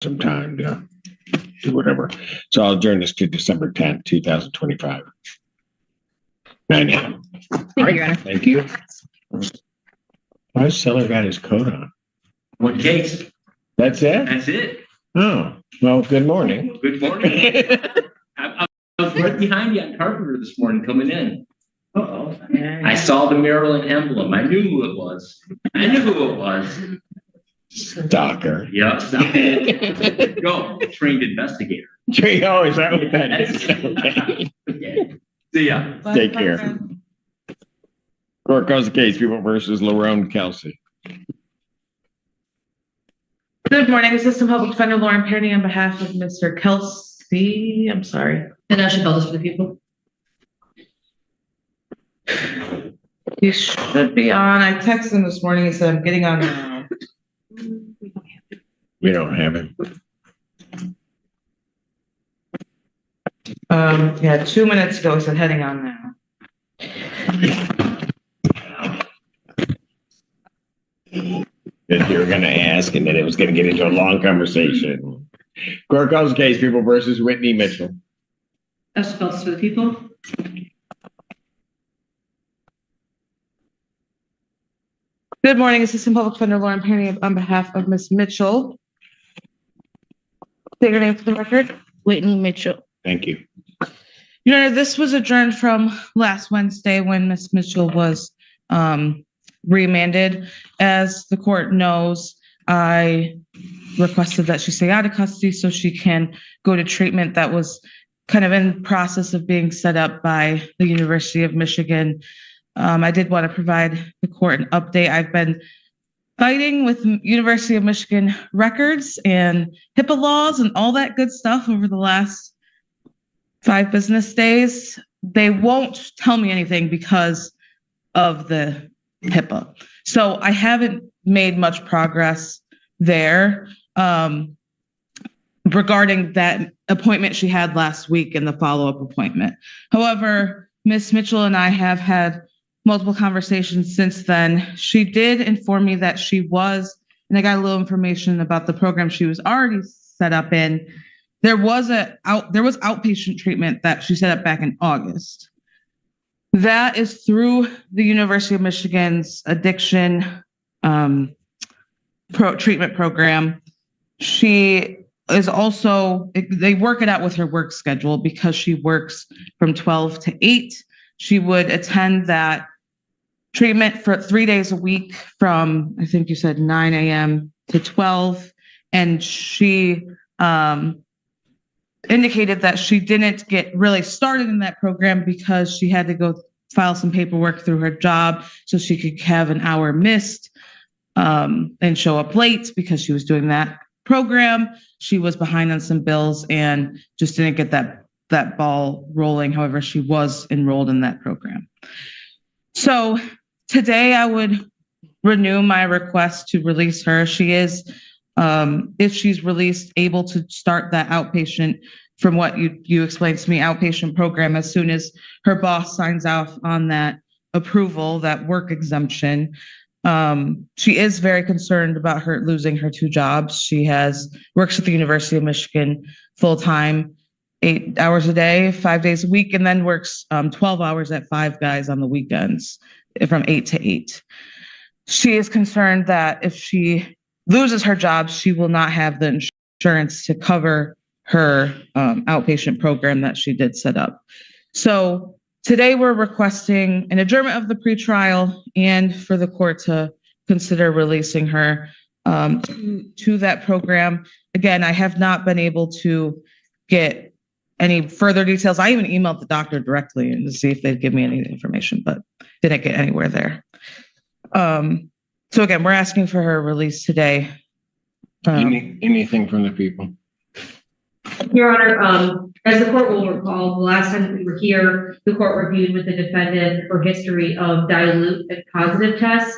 some time to do whatever. So I'll adjourn this to December 10th, 2025. 9 a.m. Thank you, Your Honor. Thank you. Why Seller got his coat on? One case. That's it? That's it. Oh, well, good morning. Good morning. I was right behind you on Carpenter this morning coming in. Uh-oh. I saw the Maryland emblem. I knew who it was. Stalker. Yep. Go. Trained investigator. Oh, is that what that is? Okay. Okay. See ya. Take care. Court calls the case, People versus Lerone Kelsey. Good morning, Assistant Public Defender Lauren Perny on behalf of Mr. Kelsey. I'm sorry. And now she called us for the people. You should be on. I texted him this morning. He said, I'm getting on now. We don't have him. Yeah, 2 minutes ago, he said, heading on now. That you were going to ask, and then it was going to get into a long conversation. Court calls the case, People versus Whitney Mitchell. Now she called us for the people. Good morning, Assistant Public Defender Lauren Perny on behalf of Ms. Mitchell. Say your name for the record. Whitney Mitchell. Thank you. Your Honor, this was adjourned from last Wednesday when Ms. Mitchell was remanded. As the court knows, I requested that she stay out of custody so she can go to treatment that was kind of in process of being set up by the University of Michigan. I did want to provide the court an update. I've been fighting with University of Michigan records and HIPAA laws and all that good stuff over the last 5 business days. They won't tell me anything because of the HIPAA. So I haven't made much progress there regarding that appointment she had last week and the follow-up appointment. However, Ms. Mitchell and I have had multiple conversations since then. She did inform me that she was, and I got a little information about the program she was already set up in. There was outpatient treatment that she set up back in August. That is through the University of Michigan's addiction treatment program. She is also, they work it out with her work schedule because she works from 12 to 8. She would attend that treatment for 3 days a week from, I think you said 9 a.m. to 12. And she indicated that she didn't get really started in that program because she had to go file some paperwork through her job so she could have an hour missed and show up late because she was doing that program. She was behind on some bills and just didn't get that ball rolling. However, she was enrolled in that program. So today I would renew my request to release her. She is, if she's released, able to start that outpatient, from what you explained to me, outpatient program as soon as her boss signs off on that approval, that work exemption. She is very concerned about her losing her 2 jobs. She works at the University of Michigan full-time, 8 hours a day, 5 days a week, and then works 12 hours at Five Guys on the weekends from 8 to 8. She is concerned that if she loses her job, she will not have the insurance to cover her outpatient program that she did set up. So today we're requesting an adjournment of the pretrial and for the court to consider releasing her to that program. Again, I have not been able to get any further details. I even emailed the doctor directly and to see if they'd give me any information, but didn't get anywhere there. So again, we're asking for her release today. Anything from the people? Your Honor, as the court will recall, the last time that we were here, the court reviewed with the defendant her history of dilute and positive tests.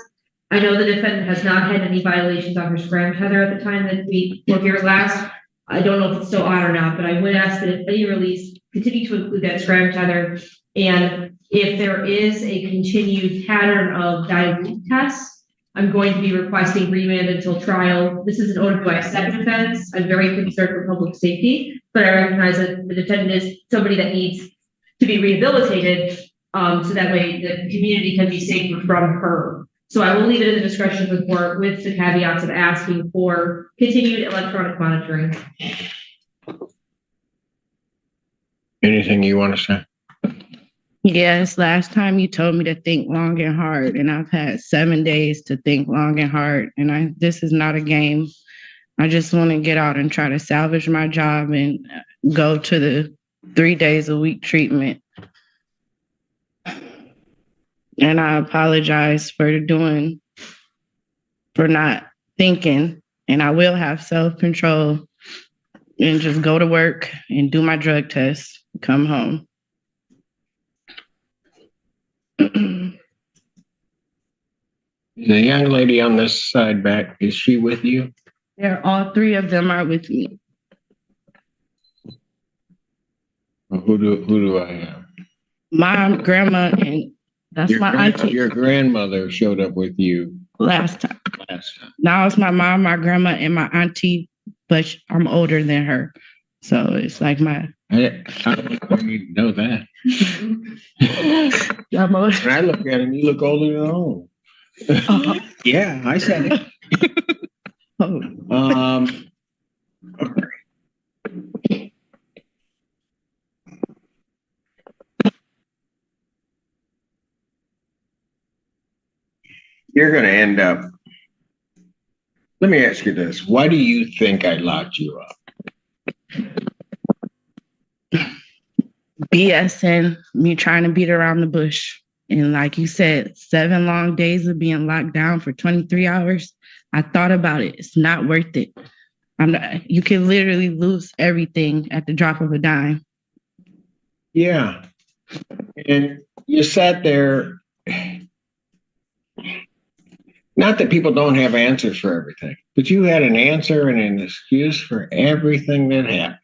I know the defendant has not had any violations on her scram tether at the time that we were here last. I don't know if it's still on or not, but I would ask that if any release continue to include that scram tether. And if there is a continued pattern of dilute tests, I'm going to be requesting remand until trial. This is an OWI second offense. I'm very concerned for public safety, but I recognize that the defendant is somebody that needs to be rehabilitated, so that way the community can be safer from her. So I will leave it in the discretion of the court with the caveats of asking for continued electronic monitoring. Anything you want to say? Yes, last time you told me to think long and hard, and I've had 7 days to think long and hard. And this is not a game. I just want to get out and try to salvage my job and go to the 3 days a week treatment. And I apologize for not thinking, and I will have self-control and just go to work and do my drug test, come home. The young lady on this side back, is she with you? All 3 of them are with me. Who do I have? Mom, grandma, and that's my auntie. Your grandmother showed up with you Last time. last time. Now it's my mom, my grandma, and my auntie, but I'm older than her. So it's like I don't need to know that. I'm older. When I look at him, you look older than home. Yeah, I said it. You're going to end up. Let me ask you this. Why do you think I locked you up? BSing, me trying to beat around the bush. And like you said, 7 long days of being locked down for 23 hours. I thought about it. It's not worth it. You can literally lose everything at the drop of a dime. Yeah. And you sat there. Not that people don't have answers for everything, but you had an answer and an excuse for everything that happened.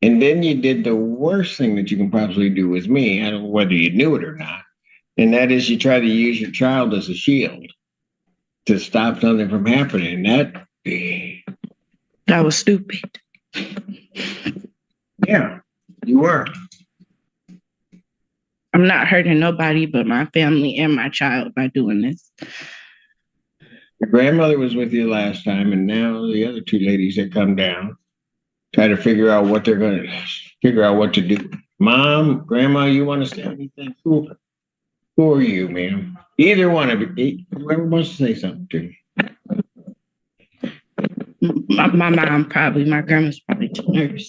And then you did the worst thing that you can possibly do with me. I don't know whether you knew it or not. And that is you try to use your child as a shield to stop something from happening. That was stupid. Yeah, you were. I'm not hurting nobody but my family and my child by doing this. Your grandmother was with you last time, and now the other 2 ladies that come down try to figure out what they're going to figure out what to do. Mom, grandma, you want to say anything? Who are you, ma'am? Either one of you, whoever wants to say something to you. My mom probably, my grandma's probably too nervous.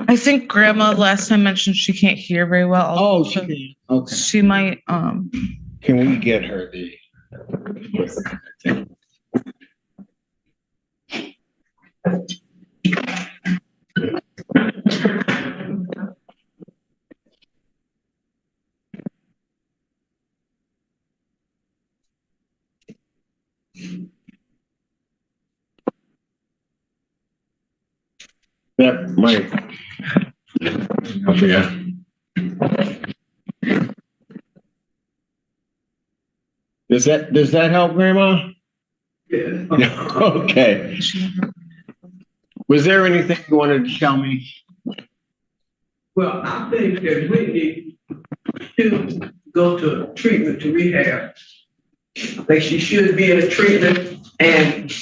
I think grandma last time mentioned she can't hear very well. Oh, she can. Okay. She might, Can we get her the? That might. Yeah. Does that help, Grandma? Yeah. Okay. Was there anything you wanted to tell me? Well, I think that we need to go to treatment, to rehab. Like she should be in a treatment and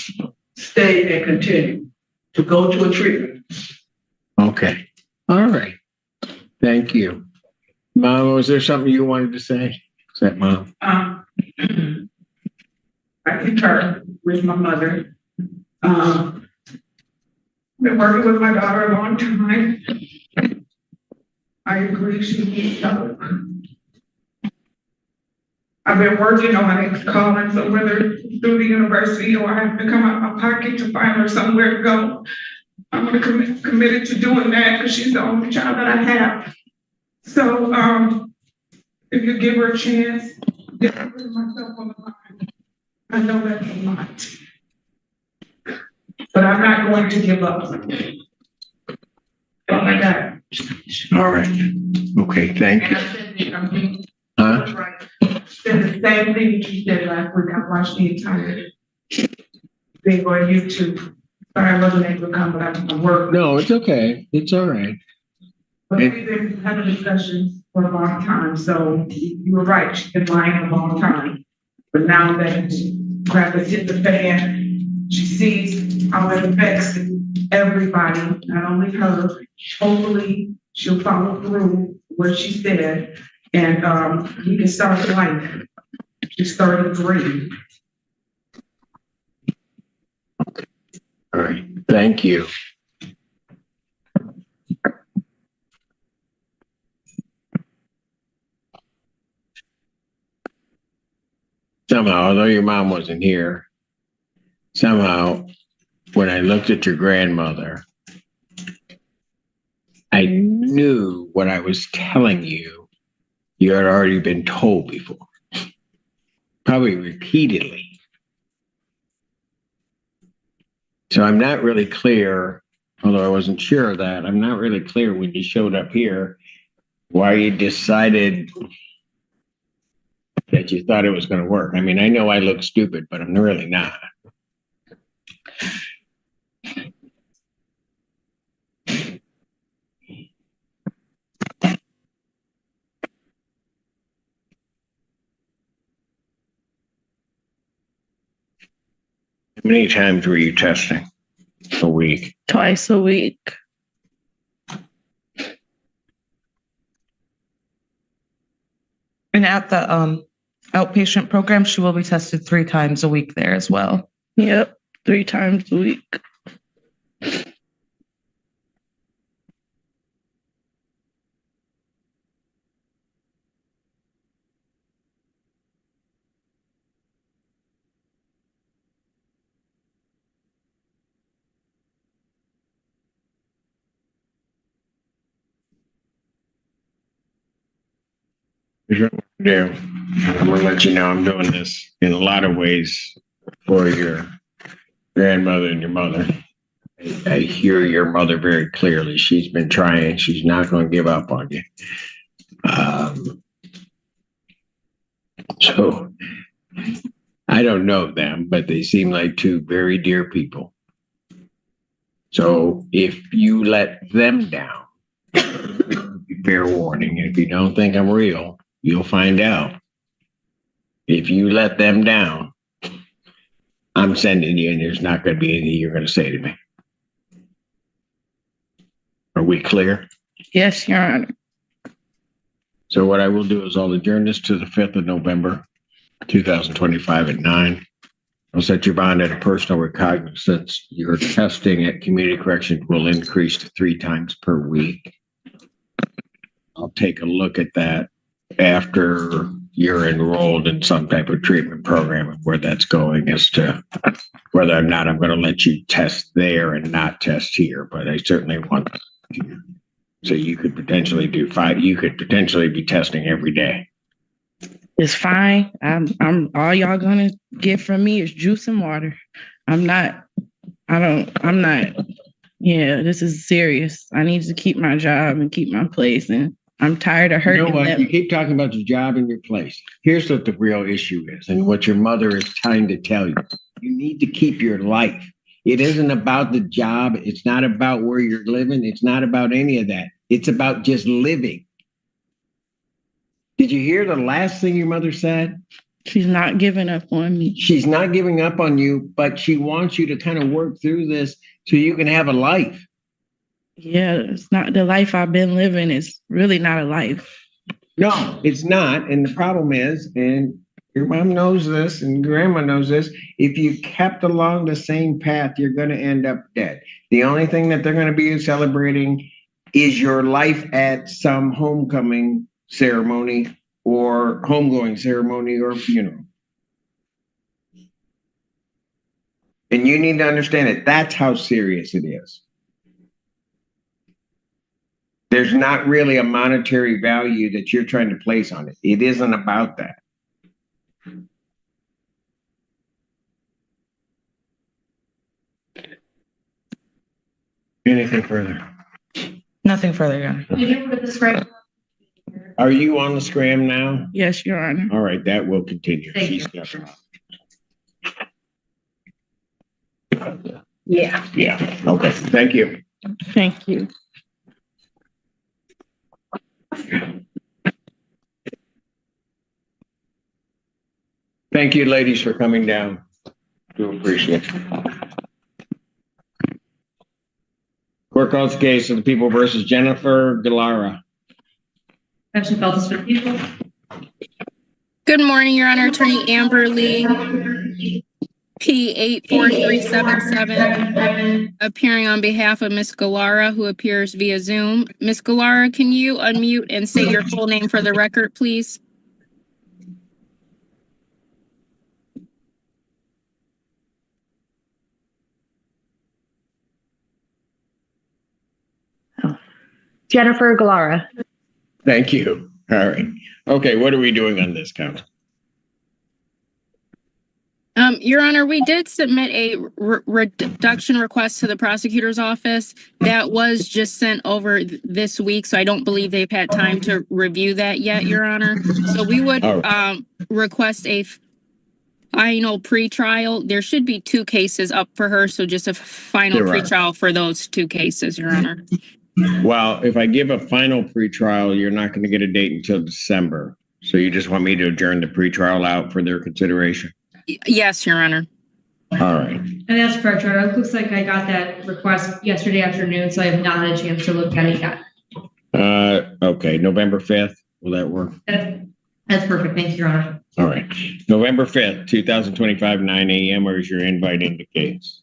stay and continue to go to a treatment. Okay. All right. Thank you. Mom, was there something you wanted to say? Is that Mom? I concur with my mother. Been working with my daughter a long time. I agree she needs help. I've been working on it, calling, so whether through the university or I have to come out my pocket to find her somewhere to go. I'm gonna committed to doing that because she's the only child that I have. So if you give her a chance, get rid of myself on the line. I know that's a lot. But I'm not going to give up. Oh my God. All right. Okay, thank you. And I said, Huh? right. said the same thing you said last week. I watched the entire thing on YouTube. Sorry, I wasn't able to come, but I'm at work. No, it's okay. It's all right. But we've been having discussions for a long time, so you were right, she's been lying a long time. But now that crap has hit the fan, she sees how it affects everybody, not only her. Hopefully, she'll follow through what she said, and we can start life. She started great. All right. Thank you. Somehow, although your mom wasn't here, somehow, when I looked at your grandmother, I knew what I was telling you, you had already been told before, probably repeatedly. So I'm not really clear, although I wasn't sure of that, I'm not really clear when you showed up here, why you decided that you thought it was going to work. I mean, I know I look stupid, but I'm really not. How many times were you testing a week? Twice a week. And at the outpatient program, she will be tested 3 times a week there as well. Yep, 3 times a week. Here's what I'm gonna do. I'm gonna let you know I'm doing this in a lot of ways for your grandmother and your mother. I hear your mother very clearly. She's been trying. She's not going to give up on you. So I don't know them, but they seem like 2 very dear people. So if you let them down, fair warning. If you don't think I'm real, you'll find out. If you let them down, I'm sending you, and there's not going to be anything you're going to say to me. Are we clear? Yes, Your Honor. So what I will do is I'll adjourn this to the 5th of November, 2025 at 9. I'll set your bond at a personal recognizance. Your testing at community corrections will increase to 3 times per week. I'll take a look at that after you're enrolled in some type of treatment program and where that's going as to whether or not I'm going to let you test there and not test here. But I certainly want to. So you could potentially do 5. You could potentially be testing every day. It's fine. I'm all y'all gonna get from me is juice and water. Yeah, this is serious. I need to keep my job and keep my place, and I'm tired of hurting. You know what? them. You keep talking about your job and your place. Here's what the real issue is, and what your mother is trying to tell you. You need to keep your life. It isn't about the job. It's not about where you're living. It's not about any of that. It's about just living. Did you hear the last thing your mother said? She's not giving up on me. She's not giving up on you, but she wants you to kind of work through this so you can have a life. Yeah, it's not the life I've been living. It's really not a life. No, it's not. And the problem is, and your mom knows this and grandma knows this, if you kept along the same path, you're going to end up dead. The only thing that they're going to be celebrating is your life at some homecoming ceremony or homegoing ceremony or funeral. And you need to understand it. That's how serious it is. There's not really a monetary value that you're trying to place on it. It isn't about that. Anything further? Nothing further, Your Honor. You able to describe Are you on the scram now? Yes, Your Honor. All right, that will continue. Thank you. Yeah. Yeah, okay, thank you. Thank you. Thank you, ladies, for coming down. Do appreciate it. Court calls the case of the people versus Jennifer Galara. Ashley Feltus for the people. Good morning, Your Honor. Attorney Amber Lee, P84377, appearing on behalf of Ms. Galara, who appears via Zoom. Ms. Galara, can you unmute and say your full name for the record, please? Jennifer Galara. Thank you. All right. Okay, what are we doing on this count? Your Honor, we did submit a reduction request to the prosecutor's office. That was just sent over this week, so I don't believe they've had time to review that yet, Your Honor. So we would request a final pretrial. There should be 2 cases up for her, so just a final pretrial for those 2 cases, Your Honor. Well, if I give a final pretrial, you're not going to get a date until December. So you just want me to adjourn the pretrial out for their consideration? Yes, Your Honor. All right. And that's correct, Your Honor. It looks like I got that request yesterday afternoon, so I have not had a chance to look at it yet. Okay, November 5th. Will that work? That's perfect. Thank you, Your Honor. All right. November 5th, 2025, 9 a.m. Where's your invite indicates?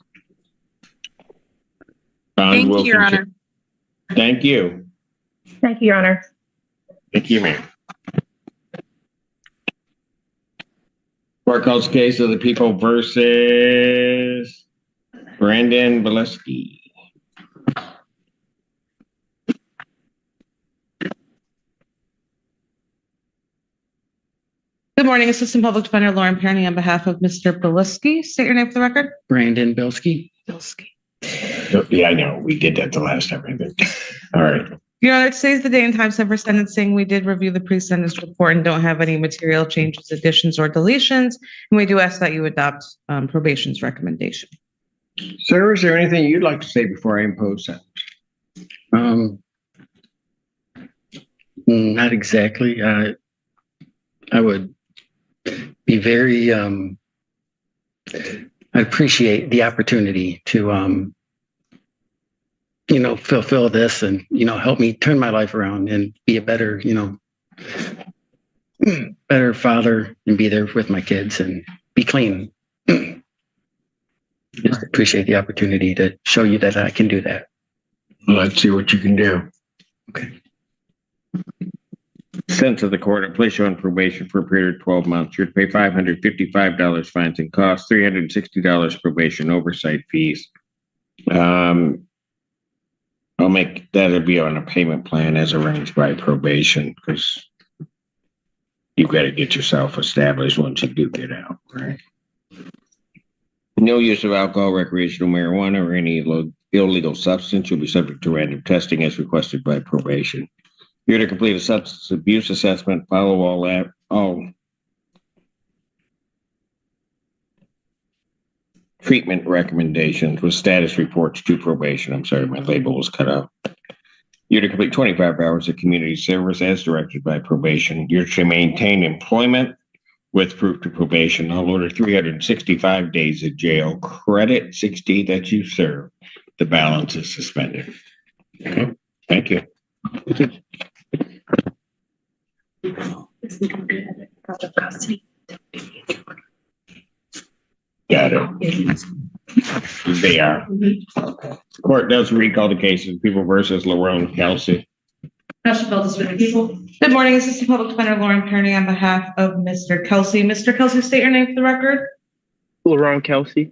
Thank you, Your Honor. Thank you. Thank you, Your Honor. Thank you, ma'am. Court calls case of the people versus Brandon Bileski. Good morning, Assistant Public Defender Lauren Perny on behalf of Mr. Bileski. State your name for the record. Brandon Bilski. Yeah, I know. We did that the last time, I think. All right. Your Honor, today's the day and time set for sentencing. We did review the pre-sentence report and don't have any material changes, additions, or deletions. And we do ask that you adopt probation's recommendation. Sir, is there anything you'd like to say before I impose sentence? Not exactly. I would be very, I appreciate the opportunity to, fulfill this and, help me turn my life around and be a better, better father and be there with my kids and be clean. Just appreciate the opportunity to show you that I can do that. Let's see what you can do. Okay. Sentence of the court to place you on probation for a period of 12 months. You're to pay $555 fines and costs, $360 probation oversight fees. I'll make that'll be on a payment plan as arranged by probation because you've got to get yourself established once you do get out, right? No use of alcohol, recreational marijuana, or any illegal substance. You'll be subject to random testing as requested by probation. You're to complete a substance abuse assessment, follow all treatment recommendations with status reports to probation. I'm sorry, my label was cut out. You're to complete 25 hours of community service as directed by probation. You're to maintain employment with proof to probation. I'll order 365 days of jail. Credit 60 that you serve. The balance is suspended. Okay. Thank you. Got it. They are. Okay. Court does recall the case of people versus Lerone Kelsey. Ashley Feltus for the people. Good morning, Assistant Public Defender Lauren Perny on behalf of Mr. Kelsey. Mr. Kelsey, state your name for the record. Lerone Kelsey.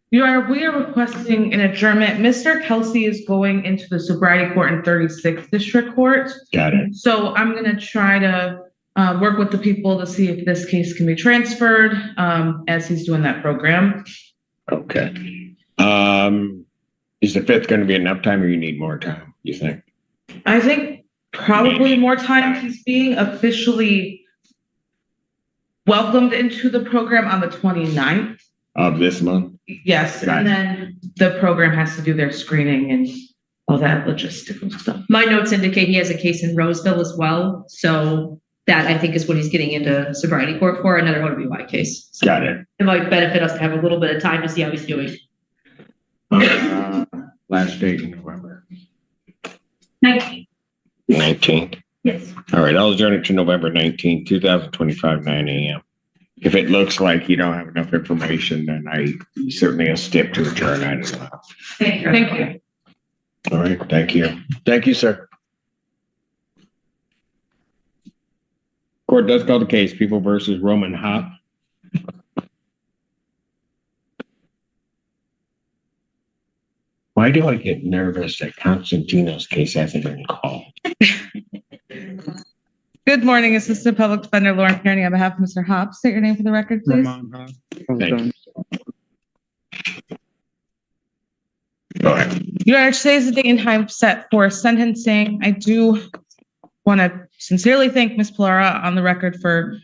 Your Honor, we are requesting an adjournment. Mr. Kelsey is going into the sobriety court in 36th District Court. Got it. So I'm going to try to work with the people to see if this case can be transferred as he's doing that program. Okay. Is the 5th going to be enough time or you need more time, you think? I think probably more time. He's being officially welcomed into the program on the 29th. Of this month? Yes, and then the program has to do their screening and all that logistical stuff. My notes indicate he has a case in Roseville as well, so that I think is what he's getting into sobriety court for, another OWI case. So Got it. it might benefit us to have a little bit of time to see how he's doing. Last date in November. 19th. Yes. All right, I'll adjourn it to November 19th, 2025, 9 a.m. If it looks like you don't have enough information, then I certainly a step to adjourn that as well. Thank you. Thank you. All right, thank you. Thank you, sir. Court does call the case, People versus Roman Hop. Why do I get nervous that Constantino's case hasn't been called? Good morning, Assistant Public Defender Lauren Kearney on behalf of Mr. Hobbs. State your name for the record, please. Thank you. Go ahead. Your Honor, today is the date and time set for sentencing. I do want to sincerely thank Ms. Pilara on the record for